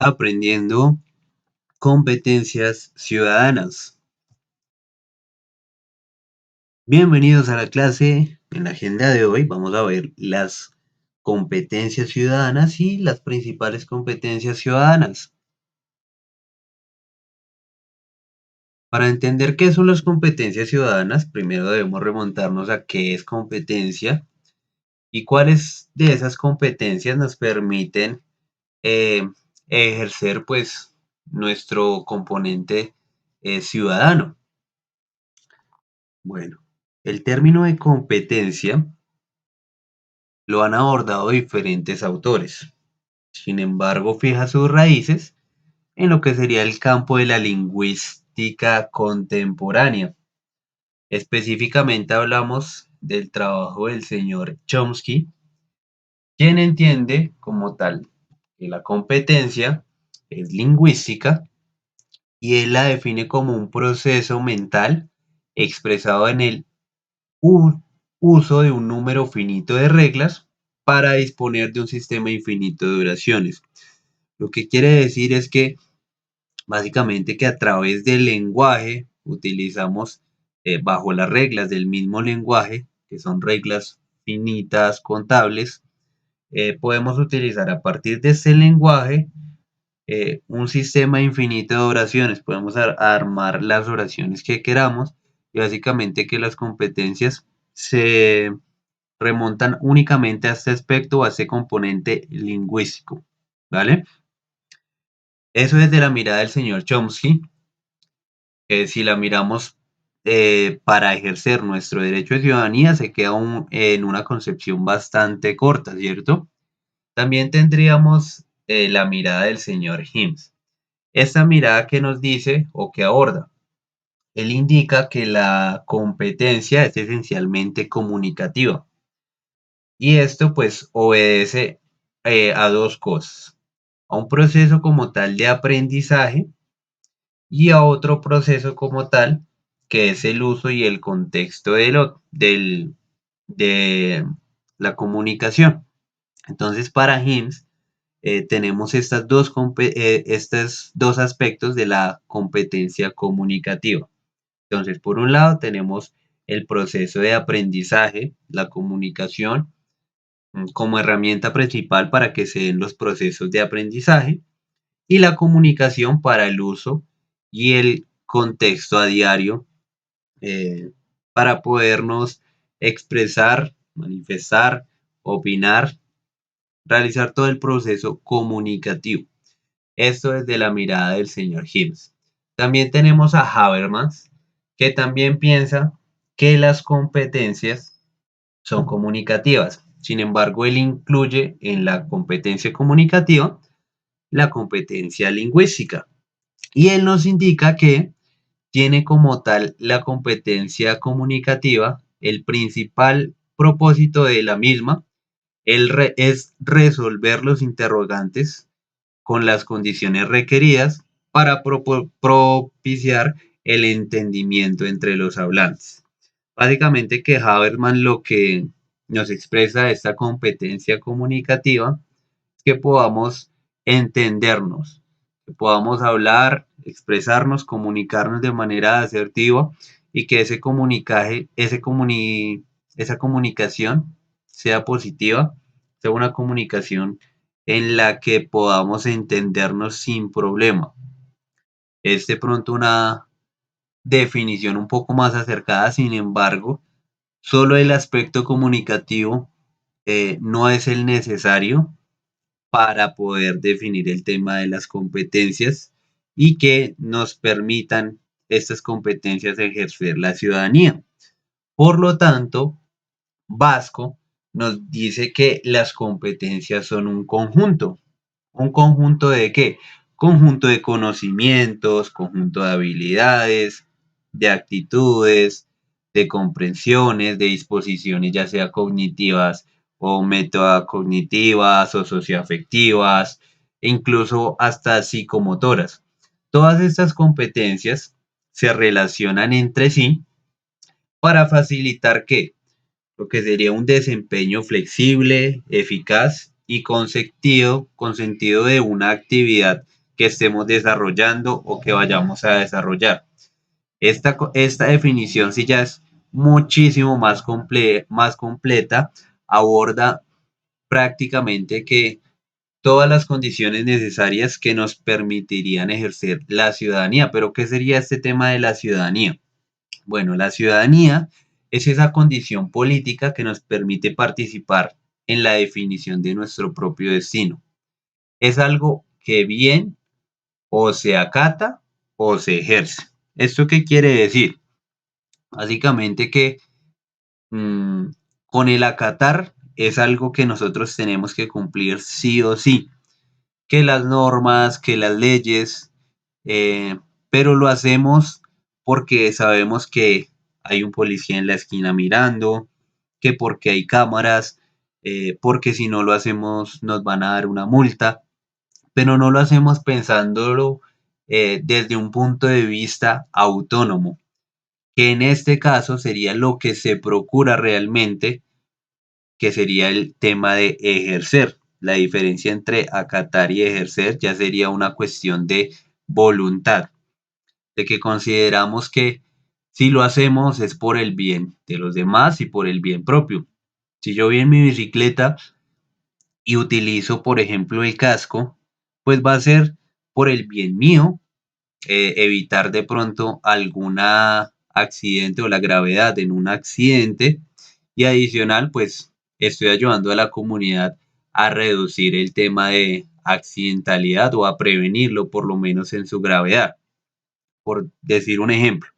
Aprendiendo competencias ciudadanas. Bienvenidos a la clase. En la agenda de hoy vamos a ver las competencias ciudadanas y las principales competencias ciudadanas. Para entender qué son las competencias ciudadanas, primero debemos remontarnos a qué es competencia y cuáles de esas competencias nos permiten eh, ejercer pues nuestro componente ciudadano. Bueno, el término de competencia lo han abordado diferentes autores. Sin embargo, fija sus raíces en lo que sería el campo de la lingüística contemporánea. Específicamente hablamos del trabajo del señor Chomsky, quien entiende como tal que la competencia es lingüística y él la define como un proceso mental expresado en el uso de un número finito de reglas para disponer de un sistema infinito de oraciones. Lo que quiere decir es que básicamente que a través del lenguaje utilizamos bajo las reglas del mismo lenguaje, que son reglas finitas contables, podemos utilizar a partir de ese lenguaje un sistema infinito de oraciones. Podemos armar las oraciones que queramos y básicamente que las competencias se remontan únicamente a este aspecto o a este componente lingüístico, ¿vale? Eso desde la mirada del señor Chomsky. Si la miramos para ejercer nuestro derecho de ciudadanía, se queda en una concepción bastante corta, ¿cierto? También tendríamos la mirada del señor Himes. Esta mirada que nos dice o que aborda, él indica que la competencia es esencialmente comunicativa. Y esto pues obedece a dos cosas, a un proceso como tal de aprendizaje y a otro proceso como tal que es el uso y el contexto de la comunicación. Entonces para Himes tenemos estos dos aspectos de la competencia comunicativa. Entonces por un lado tenemos el proceso de aprendizaje, la comunicación, como herramienta principal para que se den los procesos de aprendizaje y la comunicación para el uso y el contexto a diario para podernos expresar, manifestar, opinar, realizar todo el proceso comunicativo. Esto desde la mirada del señor Hibbs. También tenemos a Habermas, que también piensa que las competencias son comunicativas. Sin embargo, él incluye en la competencia comunicativa la competencia lingüística. Y él nos indica que tiene como tal la competencia comunicativa, el principal propósito de la misma es resolver los interrogantes con las condiciones requeridas para propiciar el entendimiento entre los hablantes. Básicamente que Habermas lo que nos expresa esta competencia comunicativa es que podamos entendernos, que podamos hablar, expresarnos, comunicarnos de manera asertiva y que esa comunicación sea positiva, sea una comunicación en la que podamos entendernos sin problema. Es de pronto una definición un poco más acercada, sin embargo, solo el aspecto comunicativo no es el necesario para poder definir el tema de las competencias y que nos permitan estas competencias ejercer la ciudadanía. Por lo tanto, Vasco nos dice que las competencias son un conjunto. ¿Un conjunto de qué? Conjunto de conocimientos, conjunto de habilidades, de actitudes, de comprensiones, de disposiciones, ya sea cognitivas o metacognitivas o socioafectivas, e incluso hasta psicomotoras. Todas estas competencias se relacionan entre sí para facilitar que lo que sería un desempeño flexible, eficaz y con sentido de una actividad que estemos desarrollando o que vayamos a desarrollar. Esta definición, si ya es muchísimo más completa, aborda prácticamente que todas las condiciones necesarias que nos permitirían ejercer la ciudadanía. Pero, ¿qué sería este tema de la ciudadanía? Bueno, la ciudadanía es esa condición política que nos permite participar en la definición de nuestro propio destino. Es algo que bien o se acata o se ejerce. ¿Esto qué quiere decir? Básicamente que mm, con el acatar es algo que nosotros tenemos que cumplir sí o sí, que las normas, que las leyes, eh, pero lo hacemos porque sabemos que hay un policía en la esquina mirando, que porque hay cámaras, porque si no lo hacemos nos van a dar una multa, pero no lo hacemos pensándolo desde un punto de vista autónomo, que en este caso sería lo que se procura realmente, que sería el tema de ejercer. La diferencia entre acatar y ejercer ya sería una cuestión de voluntad, de que consideramos que si lo hacemos es por el bien de los demás y por el bien propio. Si yo voy en mi bicicleta y utilizo, por ejemplo, el casco, pues va a ser por el bien mío, evitar de pronto alguna accidente o la gravedad en un accidente, y adicional, pues estoy ayudando a la comunidad a reducir el tema de accidentalidad o a prevenirlo por lo menos en su gravedad, por decir un ejemplo.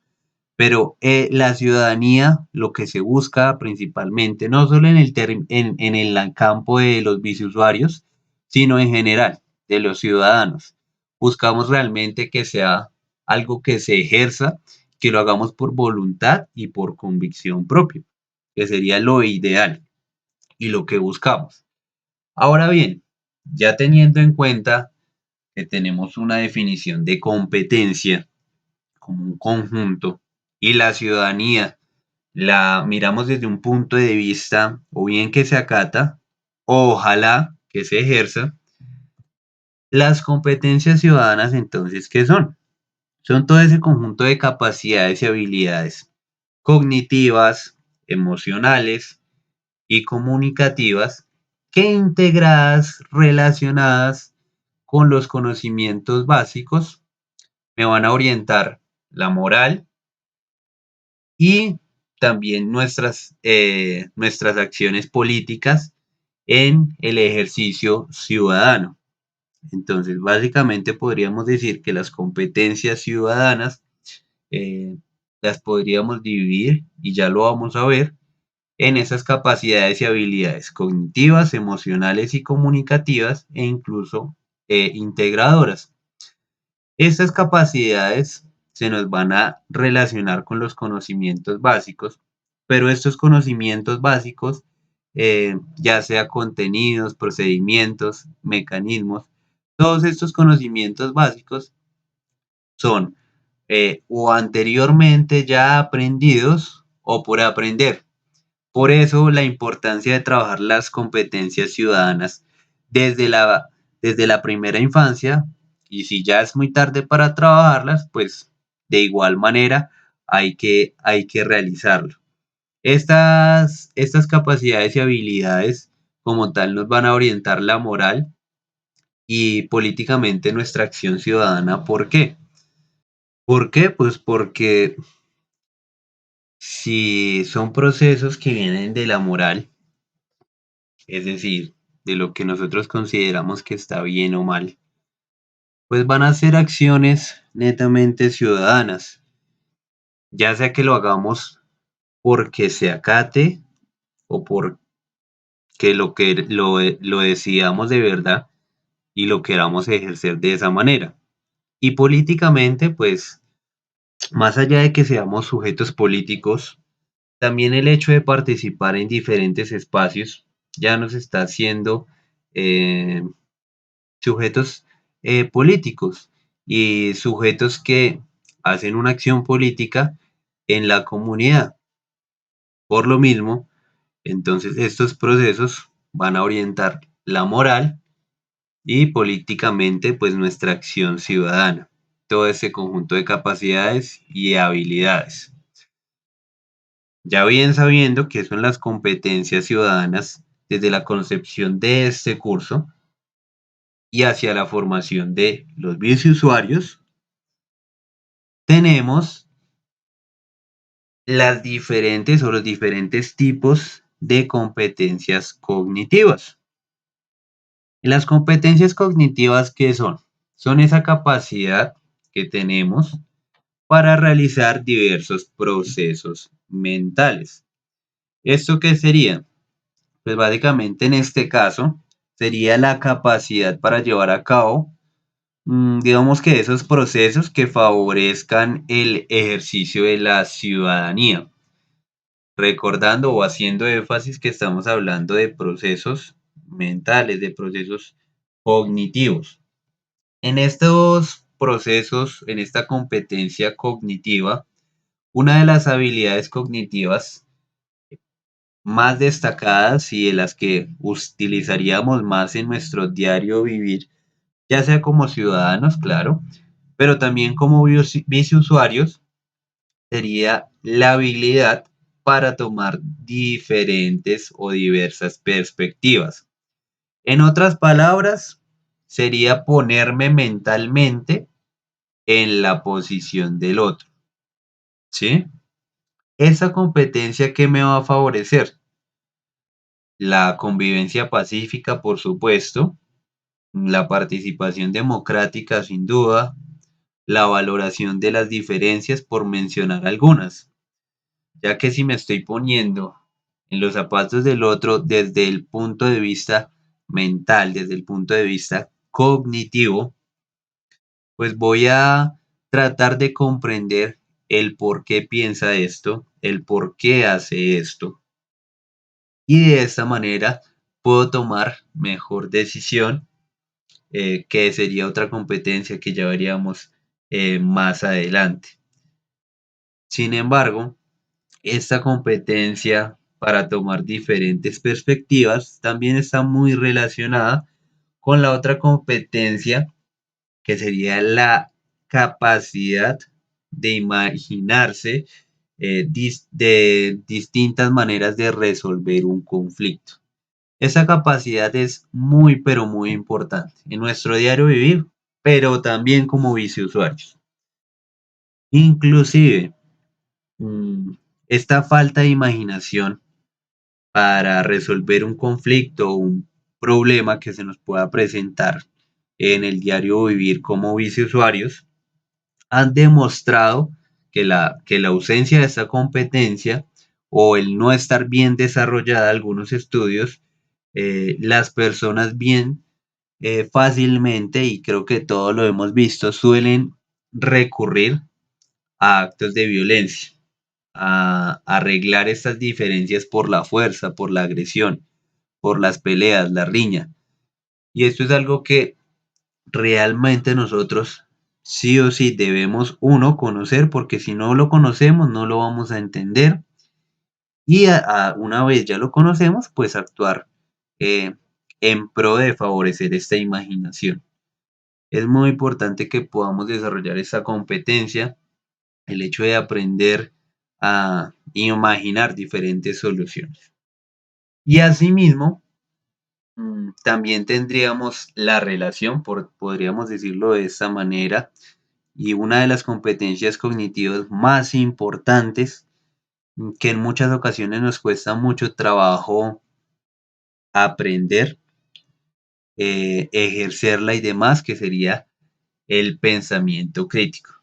Pero la ciudadanía, lo que se busca principalmente, no solo en el campo de los biciusuarios, sino en general, de los ciudadanos. Buscamos realmente que sea algo que se ejerza, que lo hagamos por voluntad y por convicción propia, que sería lo ideal y lo que buscamos. Ahora bien, ya teniendo en cuenta que tenemos una definición de competencia como un conjunto y la ciudadanía la miramos desde un punto de vista o bien que se acata o ojalá que se ejerza, las competencias ciudadanas entonces, ¿qué son? Son todo ese conjunto de capacidades y habilidades cognitivas, emocionales y comunicativas que integradas, relacionadas con los conocimientos básicos, me van a orientar la moral y también nuestras acciones políticas en el ejercicio ciudadano. Entonces, básicamente podríamos decir que las competencias ciudadanas eh, las podríamos dividir, y ya lo vamos a ver, en esas capacidades y habilidades cognitivas, emocionales y comunicativas e incluso integradoras. Estas capacidades se nos van a relacionar con los conocimientos básicos, pero estos conocimientos básicos, ya sea contenidos, procedimientos, mecanismos, todos estos conocimientos básicos son o anteriormente ya aprendidos o por aprender. Por eso la importancia de trabajar las competencias ciudadanas desde desde la primera infancia, y si ya es muy tarde para trabajarlas, pues de igual manera hay que realizarlo. Estas capacidades y habilidades como tal nos van a orientar la moral y políticamente nuestra acción ciudadana. ¿Por qué? ¿Por qué? Pues porque si son procesos que vienen de la moral, es decir, de lo que nosotros consideramos que está bien o mal, pues van a ser acciones netamente ciudadanas, ya sea que lo hagamos porque se acate o porque lo decidamos de verdad y lo queramos ejercer de esa manera. Y políticamente, pues, más allá de que seamos sujetos políticos, también el hecho de participar en diferentes espacios ya nos está haciendo eh, sujetos políticos y sujetos que hacen una acción política en la comunidad. Por lo mismo, entonces estos procesos van a orientar la moral y políticamente pues nuestra acción ciudadana. Todo ese conjunto de capacidades y habilidades. Ya bien sabiendo qué son las competencias ciudadanas desde la concepción de este curso y hacia la formación de los viceusuarios, tenemos las diferentes o los diferentes tipos de competencias cognitivas. Las competencias cognitivas, ¿qué son? Son esa capacidad que tenemos para realizar diversos procesos mentales. ¿Esto qué sería? Pues básicamente en este caso sería la capacidad para llevar a cabo, digamos que esos procesos que favorezcan el ejercicio de la ciudadanía, recordando o haciendo énfasis que estamos hablando de procesos mentales, de procesos cognitivos. En estos procesos, en esta competencia cognitiva, una de las habilidades cognitivas más destacadas y de las que utilizaríamos más en nuestro diario vivir, ya sea como ciudadanos, claro, pero también como viceusuarios, sería la habilidad para tomar diferentes o diversas perspectivas. En otras palabras, sería ponerme mentalmente en la posición del otro, ¿sí? Esa competencia que me va a favorecer, la convivencia pacífica, por supuesto, la participación democrática, sin duda, la valoración de las diferencias, por mencionar algunas, ya que si me estoy poniendo en los zapatos del otro desde el punto de vista mental, desde el punto de vista cognitivo, pues voy a tratar de comprender el por qué piensa esto, el por qué hace esto, y de esta manera puedo tomar mejor decisión, que sería otra competencia que ya veríamos más adelante. Sin embargo, esta competencia para tomar diferentes perspectivas también está muy relacionada con la otra competencia que sería la capacidad de imaginarse de distintas maneras de resolver un conflicto. Esa capacidad es muy, pero muy importante en nuestro diario vivir, pero también como viceusuarios. Inclusive, mm, esta falta de imaginación para resolver un conflicto o un problema que se nos pueda presentar en el diario vivir como viceusuarios, han demostrado que la ausencia de esta competencia o el no estar bien desarrollada, algunos estudios, las personas bien fácilmente, y creo que todos lo hemos visto, suelen recurrir a actos de violencia, a arreglar estas diferencias por la fuerza, por la agresión, por las peleas, la riña. Y esto es algo que realmente nosotros sí o sí debemos, uno, conocer, porque si no lo conocemos no lo vamos a entender, y una vez ya lo conocemos, pues actuar eh, en pro de favorecer esta imaginación. Es muy importante que podamos desarrollar esta competencia, el hecho de aprender a imaginar diferentes soluciones. Y asimismo, también tendríamos la relación, podríamos decirlo de esta manera, y una de las competencias cognitivas más importantes, que en muchas ocasiones nos cuesta mucho trabajo aprender, ejercerla y demás, que sería el pensamiento crítico.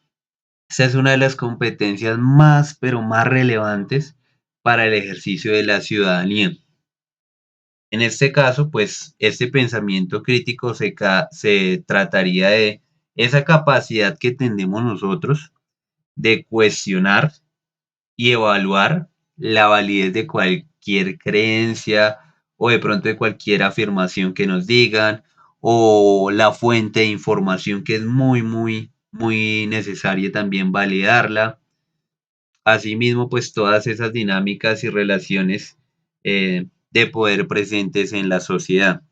Esa es una de las competencias más, pero más relevantes para el ejercicio de la ciudadanía. En este caso, pues este pensamiento crítico se trataría de esa capacidad que tenemos nosotros de cuestionar y evaluar la validez de cualquier creencia o de pronto de cualquier afirmación que nos digan, o la fuente de información que es muy, muy, muy necesaria también validarla. Asimismo, pues todas esas dinámicas y relaciones de poder presentes en la sociedad.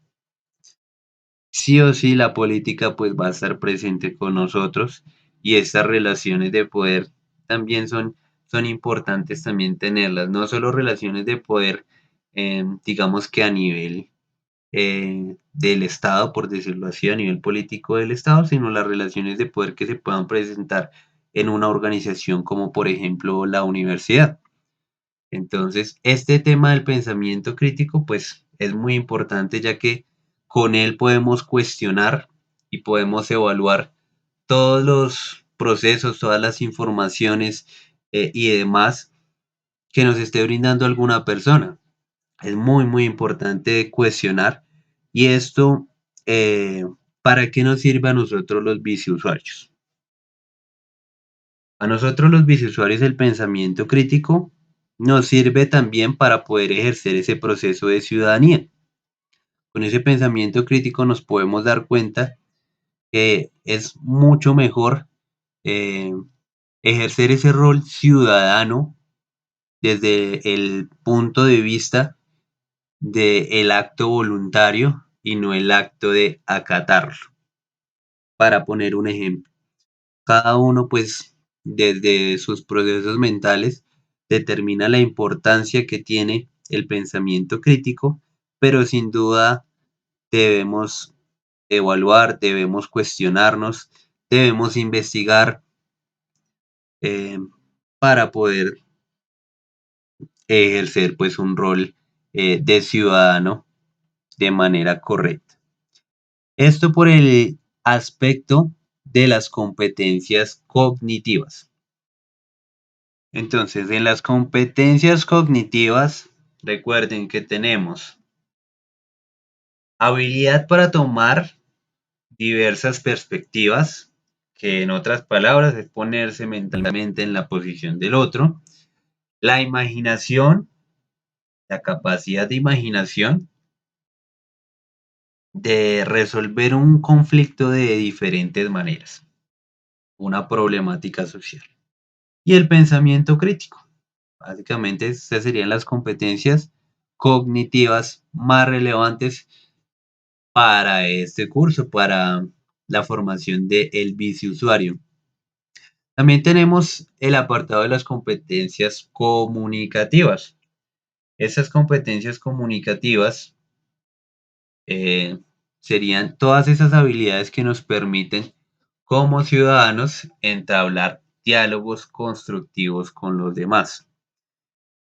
sí o sí la política pues va a estar presente con nosotros y estas relaciones de poder también son importantes también tenerlas, no solo relaciones de poder, digamos que a nivel del Estado, por decirlo así, a nivel político del Estado, sino las relaciones de poder que se puedan presentar en una organización como por ejemplo la universidad. Entonces, este tema del pensamiento crítico, pues es muy importante ya que con él podemos cuestionar y podemos evaluar todos los procesos, todas las informaciones y demás que nos esté brindando alguna persona. Es muy, muy importante cuestionar. Y esto, ¿para qué nos sirve a nosotros los viceusuarios? A nosotros los viceusuarios el pensamiento crítico nos sirve también para poder ejercer ese proceso de ciudadanía. Con ese pensamiento crítico nos podemos dar cuenta que es mucho mejor eh, ejercer ese rol ciudadano desde el punto de vista del acto voluntario y no el acto de acatarlo. Para poner un ejemplo, cada uno pues desde sus procesos mentales determina la importancia que tiene el pensamiento crítico, pero sin duda debemos evaluar, debemos cuestionarnos, debemos investigar eh, para poder ejercer pues un rol de ciudadano de manera correcta. Esto por el aspecto de las competencias cognitivas. Entonces, en las competencias cognitivas, recuerden que tenemos habilidad para tomar diversas perspectivas, que en otras palabras es ponerse mentalmente en la posición del otro, la imaginación, la capacidad de imaginación, de resolver un conflicto de diferentes maneras, una problemática social. Y el pensamiento crítico. Básicamente, estas serían las competencias cognitivas más relevantes para este curso, para la formación del viceusuario. También tenemos el apartado de las competencias comunicativas. Esas competencias comunicativas eh, serían todas esas habilidades que nos permiten como ciudadanos entablar diálogos constructivos con los demás.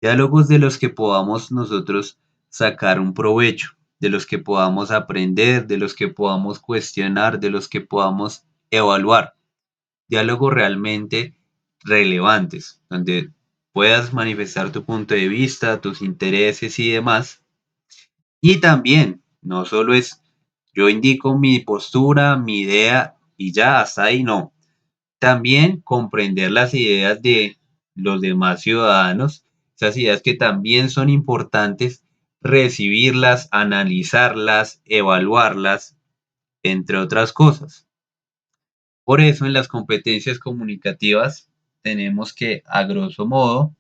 Diálogos de los que podamos nosotros sacar un provecho, de los que podamos aprender, de los que podamos cuestionar, de los que podamos evaluar. Diálogos realmente relevantes, donde puedas manifestar tu punto de vista, tus intereses y demás. Y también, no solo es yo indico mi postura, mi idea y ya, hasta ahí no. También comprender las ideas de los demás ciudadanos, esas ideas que también son importantes, recibirlas, analizarlas, evaluarlas, entre otras cosas. Por eso en las competencias comunicativas tenemos que, a grosso modo,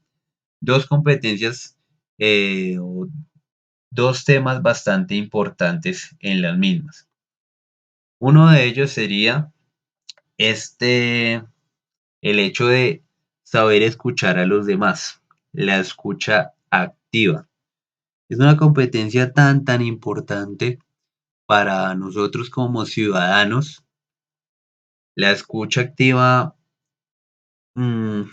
dos competencias o dos temas bastante importantes en las mismas. Uno de ellos sería este el hecho de saber escuchar a los demás, la escucha activa. Es una competencia tan importante para nosotros como ciudadanos. La escucha activa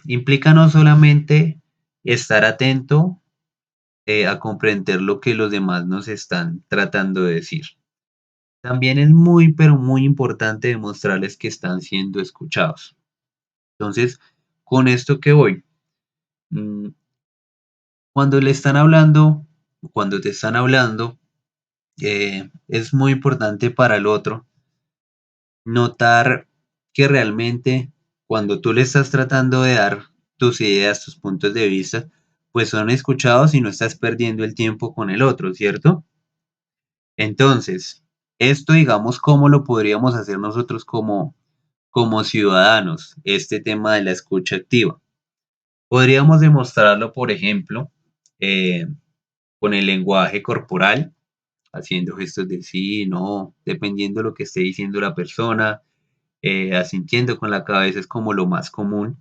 implica no solamente estar atento a comprender lo que los demás nos están tratando de decir. También es muy, pero muy importante demostrarles que están siendo escuchados. Entonces, con esto que voy, mm, cuando le están hablando, cuando te están hablando, es muy importante para el otro notar que realmente cuando tú le estás tratando de dar tus ideas, tus puntos de vista, pues son escuchados y no estás perdiendo el tiempo con el otro, ¿cierto? Entonces, esto digamos, ¿cómo lo podríamos hacer nosotros como ciudadanos? Este tema de la escucha activa. Podríamos demostrarlo, por ejemplo, con el lenguaje corporal, haciendo gestos de sí, no, dependiendo de lo que esté diciendo la persona, asintiendo con la cabeza es como lo más común.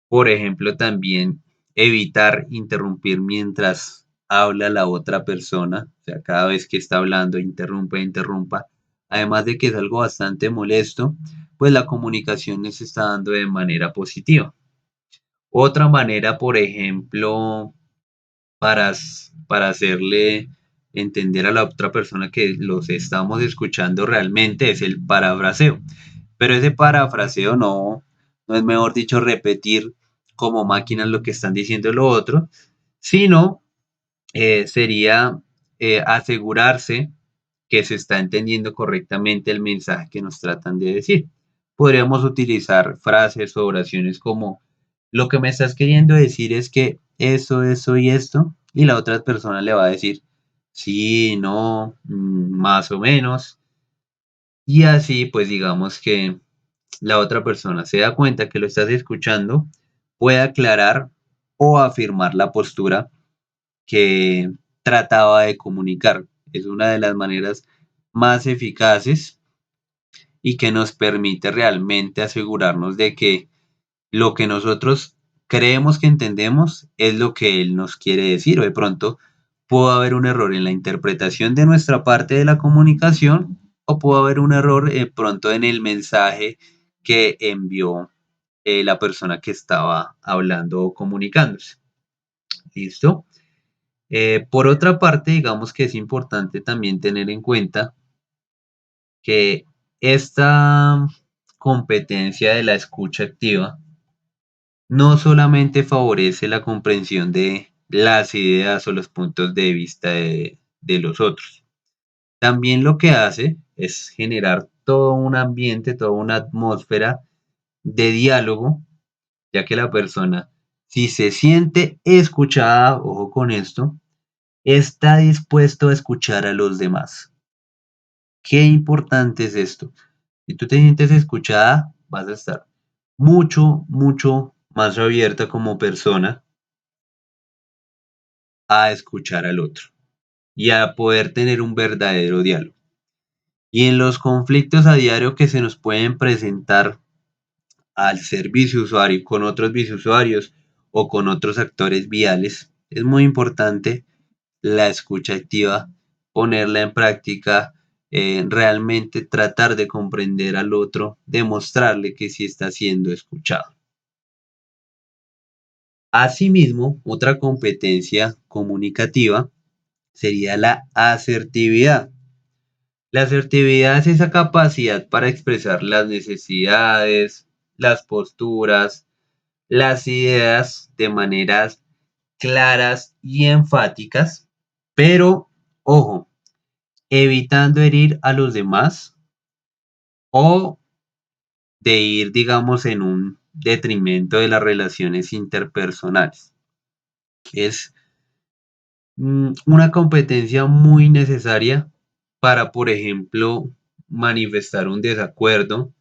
Por ejemplo, también evitar interrumpir mientras habla la otra persona, o sea, cada vez que está hablando, interrumpa. Además de que es algo bastante molesto, pues la comunicación se está dando de manera positiva. Otra manera, por ejemplo, para hacerle entender a la otra persona que los estamos escuchando realmente es el parafraseo. Pero ese parafraseo no es, mejor dicho, repetir como máquinas lo que están diciendo lo otro, sino sería asegurarse que se está entendiendo correctamente el mensaje que nos tratan de decir. Podríamos utilizar frases o oraciones como lo que me estás queriendo decir es que eso y esto, y la otra persona le va a decir sí, no, más o menos, y así pues digamos que la otra persona se da cuenta que lo estás escuchando, puede aclarar o afirmar la postura que trataba de comunicar. Es una de las maneras más eficaces y que nos permite realmente asegurarnos de que lo que nosotros creemos que entendemos es lo que él nos quiere decir, o de pronto pudo haber un error en la interpretación de nuestra parte de la comunicación, o pudo haber un error pronto en el mensaje que envió la persona que estaba hablando o comunicándose. ¿Listo? Por otra parte, digamos que es importante también tener en cuenta que esta competencia de la escucha activa no solamente favorece la comprensión de las ideas o los puntos de vista de los otros, también lo que hace es generar todo un ambiente, toda una atmósfera de diálogo, ya que la persona, si se siente escuchada, ojo con esto, está dispuesto a escuchar a los demás. Qué importante es esto. Si tú te sientes escuchada, vas a estar mucho más abierta como persona a escuchar al otro y a poder tener un verdadero diálogo. Y en los conflictos a diario que se nos pueden presentar al ser viceusuario con otros viceusuarios o con otros actores viales, es muy importante la escucha activa, ponerla en práctica, realmente tratar de comprender al otro, demostrarle que sí está siendo escuchado. Asimismo, otra competencia comunicativa sería la asertividad. La asertividad es esa capacidad para expresar las necesidades, las posturas, las ideas de maneras claras y enfáticas, pero ojo, evitando herir a los demás o de ir, digamos, en un detrimento de las relaciones interpersonales. Es una competencia muy necesaria para, por ejemplo, manifestar un desacuerdo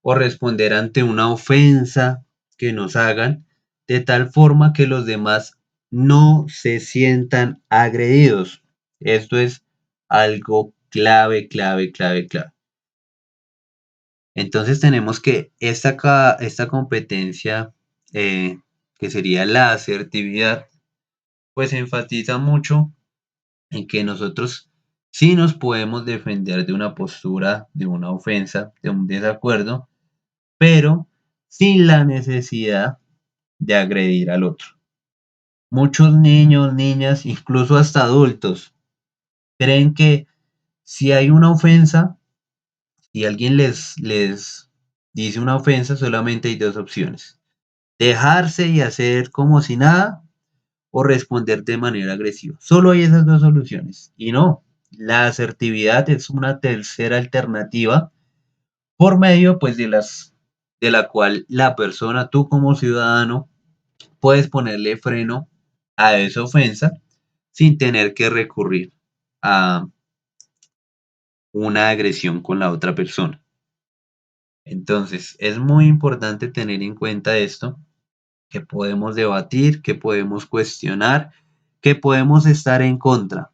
o responder ante una ofensa que nos hagan, de tal forma que los demás no se sientan agredidos. Esto es algo clave. Entonces tenemos que esta competencia, que sería la asertividad, pues enfatiza mucho en que nosotros sí nos podemos defender de una postura, de una ofensa, de un desacuerdo, pero sin la necesidad de agredir al otro. Muchos niños, niñas, incluso hasta adultos, creen que si hay una ofensa, si alguien les dice una ofensa, solamente hay dos opciones: dejarse y hacer como si nada, o responder de manera agresiva. Solo hay esas dos soluciones. Y no, la asertividad es una tercera alternativa por medio pues de la cual la persona, tú como ciudadano, puedes ponerle freno a esa ofensa sin tener que recurrir a una agresión con la otra persona. Entonces, es muy importante tener en cuenta esto, que podemos debatir, que podemos cuestionar, que podemos estar en contra,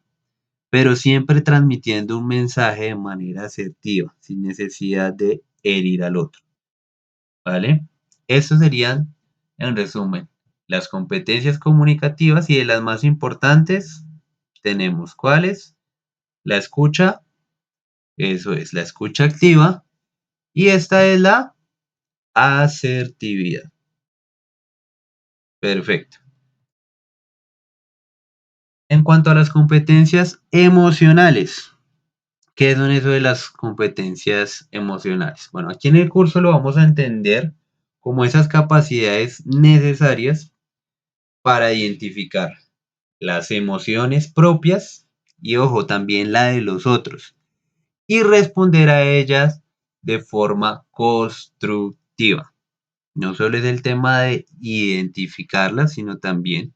pero siempre transmitiendo un mensaje de manera asertiva, sin necesidad de herir al otro, ¿vale? Estos serían, en resumen, las competencias comunicativas y de las más importantes tenemos cuáles: la escucha, eso es la escucha activa, y esta es la asertividad. Perfecto. En cuanto a las competencias emocionales, ¿qué son eso de las competencias emocionales? Bueno, aquí en el curso lo vamos a entender como esas capacidades necesarias para identificar las emociones propias y, ojo, también la de los otros, y responder a ellas de forma constructiva. No solo es el tema de identificarlas, sino también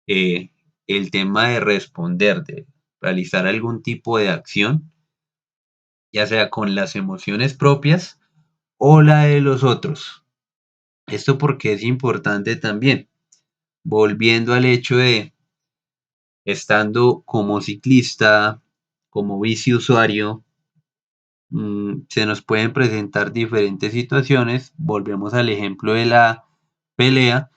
eh, el tema de responder, de realizar algún tipo de acción, ya sea con las emociones propias o la de los otros. Esto porque es importante también, volviendo al hecho de estando como ciclista, como bici usuario, se nos pueden presentar diferentes situaciones. Volvemos al ejemplo de la pelea.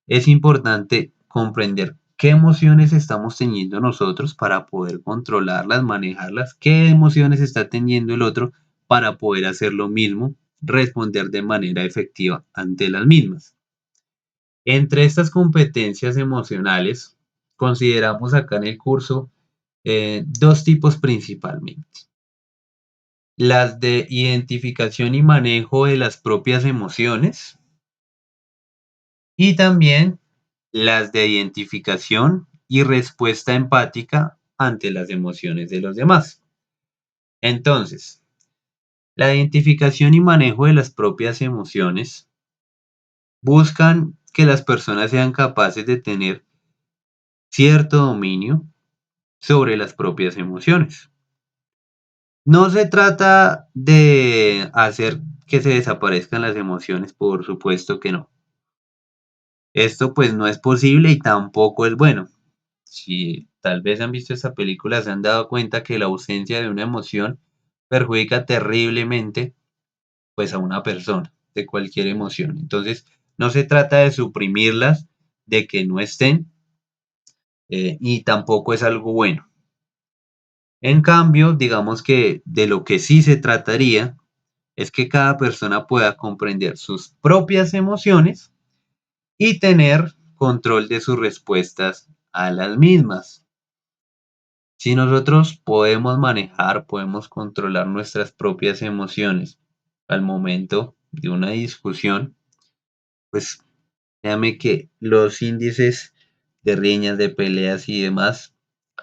Es importante comprender qué emociones estamos teniendo nosotros para poder controlarlas, manejarlas, qué emociones está teniendo el otro para poder hacer lo mismo, responder de manera efectiva ante las mismas. Entre estas competencias emocionales, consideramos acá en el curso dos tipos principalmente: las de identificación y manejo de las propias emociones, y también las de identificación y respuesta empática ante las emociones de los demás. Entonces, la identificación y manejo de las propias emociones buscan que las personas sean capaces de tener cierto dominio sobre las propias emociones. No se trata de hacer que se desaparezcan las emociones, por supuesto que no. Esto pues no es posible y tampoco es bueno. Si tal vez han visto esta película, se han dado cuenta que la ausencia de una emoción perjudica terriblemente pues a una persona, de cualquier emoción. Entonces, no se trata de suprimirlas, de que no estén, y tampoco es algo bueno. En cambio, digamos que de lo que sí se trataría es que cada persona pueda comprender sus propias emociones y tener control de sus respuestas a las mismas. Si nosotros podemos manejar, podemos controlar nuestras propias emociones al momento de una discusión, pues créame que los índices de riñas, de peleas y demás,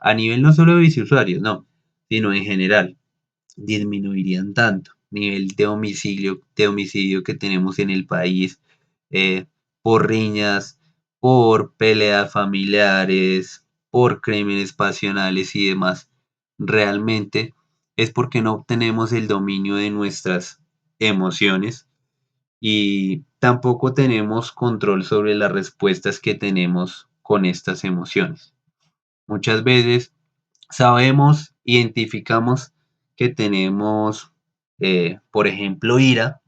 a nivel no solo de viceusuarios, no, sino en general, disminuirían tanto. Nivel de homicidio que tenemos en el país, eh, por riñas, por peleas familiares, por crímenes pasionales y demás, realmente es porque no tenemos el dominio de nuestras emociones y tampoco tenemos control sobre las respuestas que tenemos con estas emociones. Muchas veces sabemos, identificamos que tenemos, por ejemplo, ira,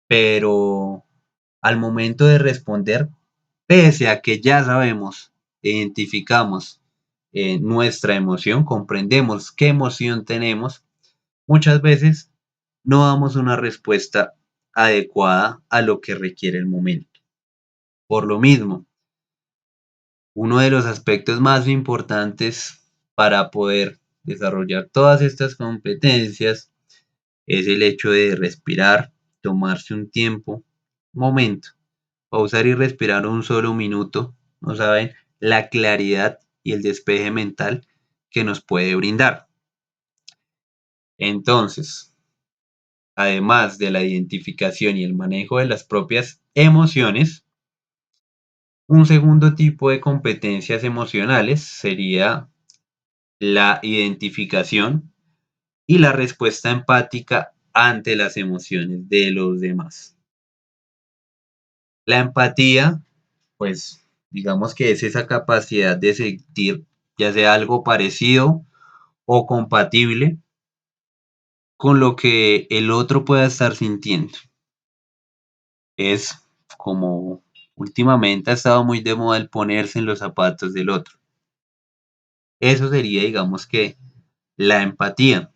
pero al momento de responder, pese a que ya sabemos, identificamos nuestra emoción, comprendemos qué emoción tenemos, muchas veces no damos una respuesta adecuada a lo que requiere el momento. Por lo mismo, uno de los aspectos más importantes para poder desarrollar todas estas competencias es el hecho de respirar, tomarse un tiempo, un momento, pausar y respirar un solo minuto. No saben la claridad y el despeje mental que nos puede brindar. Entonces, además de la identificación y el manejo de las propias emociones, un segundo tipo de competencias emocionales sería la identificación y la respuesta empática ante las emociones de los demás. La empatía, pues digamos que es esa capacidad de sentir ya sea algo parecido o compatible con lo que el otro pueda estar sintiendo. Es como últimamente ha estado muy de moda el ponerse en los zapatos del otro. Eso sería, digamos que, la empatía.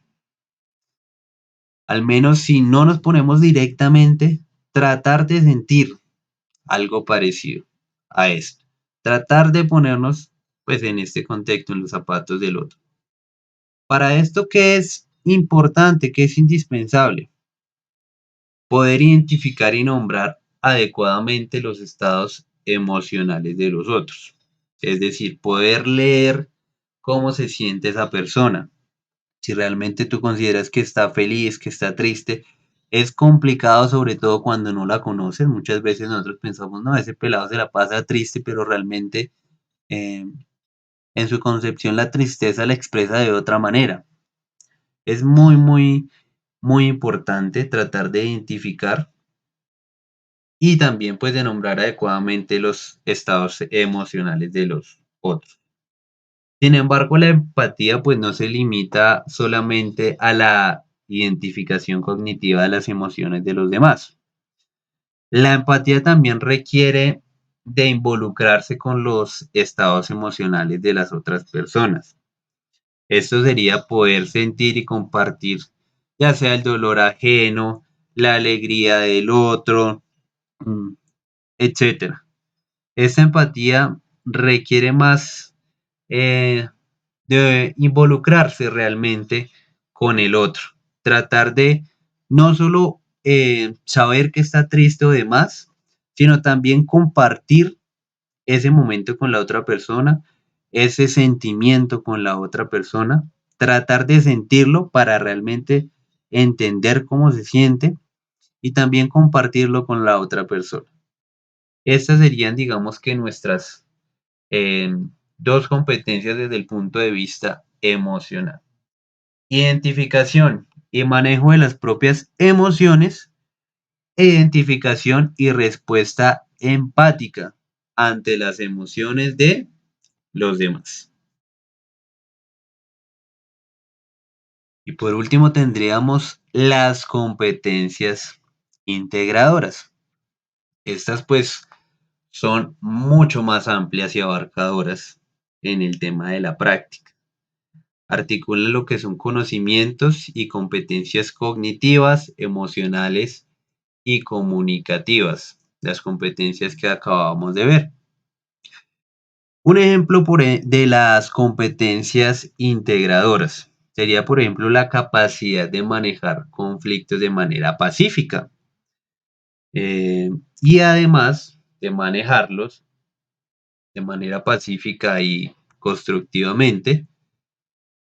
Al menos si no nos ponemos directamente, tratar de sentir algo parecido a esto. Tratar de ponernos, pues en este contexto, en los zapatos del otro. Para esto, ¿qué es importante? ¿Qué es indispensable? Poder identificar y nombrar adecuadamente los estados emocionales de los otros. Es decir, poder leer cómo se siente esa persona. Si realmente tú consideras que está feliz, que está triste, es complicado, sobre todo cuando no la conoces. Muchas veces nosotros pensamos, no, ese pelado se la pasa triste, pero realmente eh, en su concepción la tristeza la expresa de otra manera. Es muy importante tratar de identificar y también pues de nombrar adecuadamente los estados emocionales de los otros. Sin embargo, la empatía pues no se limita solamente a la identificación cognitiva de las emociones de los demás. La empatía también requiere de involucrarse con los estados emocionales de las otras personas. Esto sería poder sentir y compartir ya sea el dolor ajeno, la alegría del otro, mm, etcétera. Esta empatía requiere más eh, de involucrarse realmente con el otro. Tratar de no solo saber que está triste o demás, sino también compartir ese momento con la otra persona, ese sentimiento con la otra persona, tratar de sentirlo para realmente entender cómo se siente y también compartirlo con la otra persona. Estas serían, digamos que nuestras eh, dos competencias desde el punto de vista emocional. Identificación y manejo de las propias emociones e identificación y respuesta empática ante las emociones de los demás. Y por último tendríamos las competencias integradoras. Estas pues son mucho más amplias y abarcadoras en el tema de la práctica. Articulan lo que son conocimientos y competencias cognitivas, emocionales y comunicativas, las competencias que acabamos de ver. Un ejemplo de las competencias integradoras sería, por ejemplo, la capacidad de manejar conflictos de manera pacífica eh, y además de manejarlos de manera pacífica y constructivamente,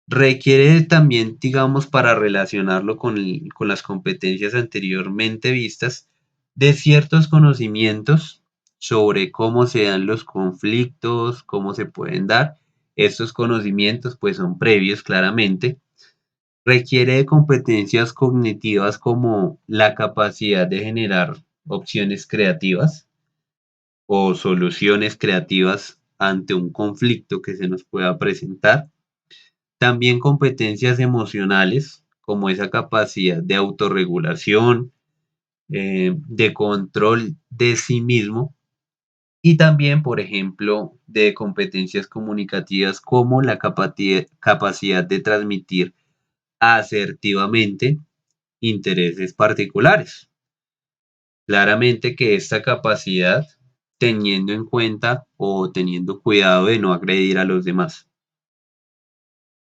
requiere también, digamos, para relacionarlo con las competencias anteriormente vistas, de ciertos conocimientos sobre cómo se dan los conflictos, cómo se pueden dar. Estos conocimientos, pues, son previos claramente. Requiere de competencias cognitivas como la capacidad de generar opciones creativas o soluciones creativas ante un conflicto que se nos pueda presentar. También competencias emocionales, como esa capacidad de autorregulación, de control de sí mismo, y también, por ejemplo, de competencias comunicativas como la capacidad de transmitir asertivamente intereses particulares. Claramente que esta capacidad, teniendo en cuenta o teniendo cuidado de no agredir a los demás.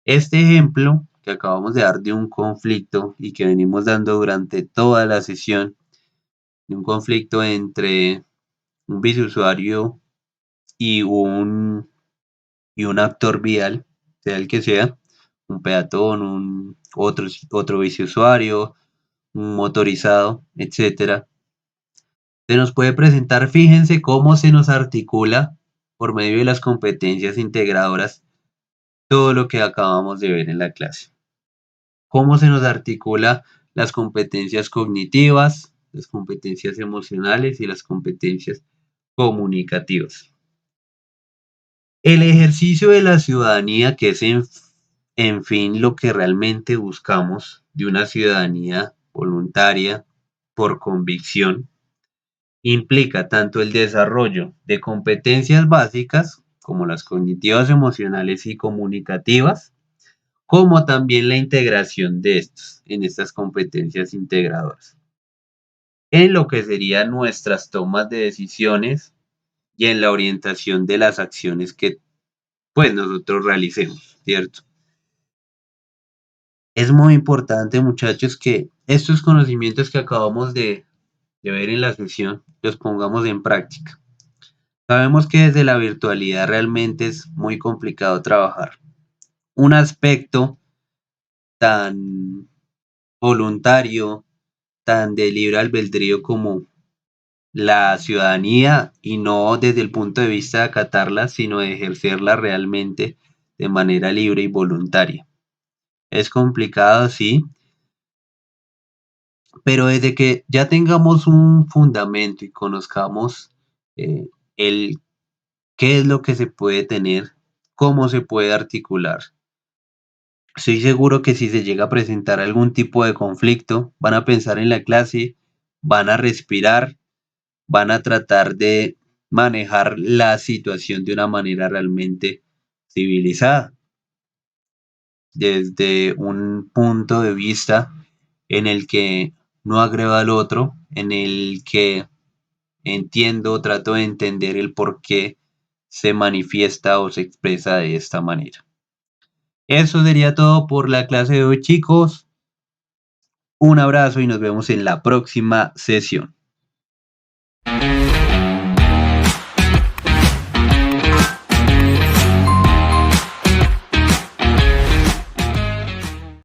Este ejemplo que acabamos de dar de un conflicto y que venimos dando durante toda la sesión, de un conflicto entre un viceusuario y un actor vial, sea el que sea, un peatón, otro viceusuario, un motorizado, etcétera. Se nos puede presentar, fíjense cómo se nos articula por medio de las competencias integradoras todo lo que acabamos de ver en la clase. Cómo se nos articula las competencias cognitivas, las competencias emocionales y las competencias comunicativas. El ejercicio de la ciudadanía, que es en fin lo que realmente buscamos de una ciudadanía voluntaria por convicción, implica tanto el desarrollo de competencias básicas, como las cognitivas, emocionales y comunicativas, como también la integración de estos en estas competencias integradoras, en lo que serían nuestras tomas de decisiones y en la orientación de las acciones que pues nosotros realicemos, ¿cierto? Es muy importante, muchachos, que estos conocimientos que acabamos de ver en la sesión los pongamos en práctica. Sabemos que desde la virtualidad realmente es muy complicado trabajar. Un aspecto tan voluntario, tan de libre albedrío como la ciudadanía y no desde el punto de vista de acatarla, sino de ejercerla realmente de manera libre y voluntaria. Es complicado, sí, pero desde que ya tengamos un fundamento y conozcamos eh, el qué es lo que se puede tener, cómo se puede articular, estoy seguro que si se llega a presentar algún tipo de conflicto, van a pensar en la clase, van a respirar, van a tratar de manejar la situación de una manera realmente civilizada, desde un punto de vista en el que no agrego al otro, en el que entiendo, trato de entender el por qué se manifiesta o se expresa de esta manera. Eso sería todo por la clase de hoy, chicos. Un abrazo y nos vemos en la próxima sesión.